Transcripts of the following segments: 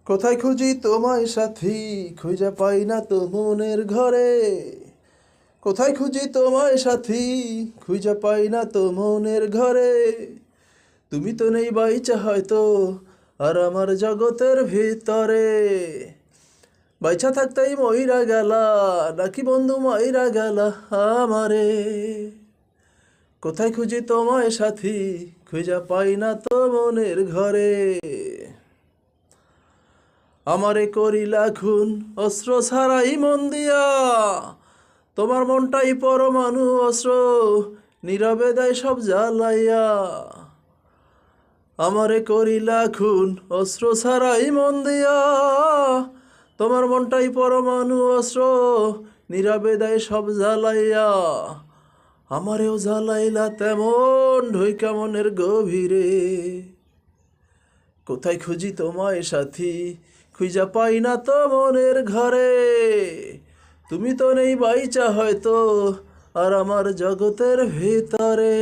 কোথায় খুঁজি তোমায় সাথী, খুঁজে পাই না তো মনের ঘরে। কোথায় খুঁজি তোমায় সাথী, খুঁজে পাই না তো মনের ঘরে। তুমি তো নেই বাইচা হয়তো আর আমার জগতের ভিতরে। বাইচা থাকতেই মইরা গেলা, নাকি বন্ধু মইরা গেলা আমারে। কোথায় খুঁজি তোমায় সাথী, খুঁজে পাই না তো মনের ঘরে। আমারে করিলা খুন অস্ত্র ছাড়াই মন দিয়া, তোমার মনটাই পরমাণু অস্ত্র, নীরবে দেয় সব জ্বালাইয়া। আমারে করিলা খুন অস্ত্র ছাড়াই মন দিয়া, তোমার মনটাই পরমাণু অস্ত্র, নীরবে দেয় সব জ্বালাইয়া। আমারেও জ্বালাইলা তেমন ঢইকা মনের গভীরে। কোথায় খুঁজি তোমায় সাথী, খুঁজা পাই না তো মনের ঘরে। তুমি তো নেই বাইচা হয়তো আর আমার জগতের ভিতরে।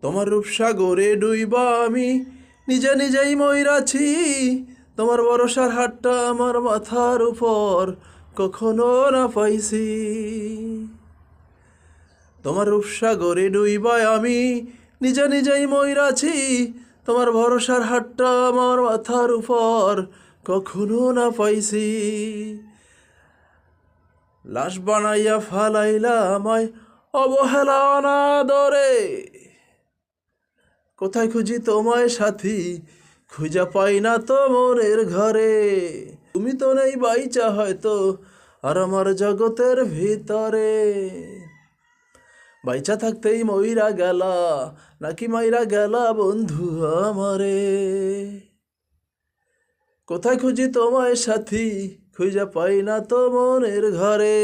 তোমার রূপসাগরে ডুইবা আমি নিজে নিজেই মইরাছি। তোমার ভরসার হাতটা আমার মাথার উপর কখনো না পাইছি। তোমার রূপসাগরে ডুইবা আমি নিজে নিজেই মইরাছি। তোমার ভরসার হাতটা আমার মাথার উপর কখনো না পাইছি। লাশ বানাইয়া ফালাইলা আমায় অবহেলা অনাদরে। কোথায় খুঁজি তোমায় সাথী, খুঁজা পাই না তো মনের ঘরে। তুমি তো নেই বাইচা হয়তো আর আমার জগতের ভিতরে। বাইচা থাকতেই মইরা গেলা, নাকি মাইরা গেলা বন্ধু আমারে। কোথায় খুঁজি তোমায় সাথী, খুঁজা পাই না তো মনের ঘরে।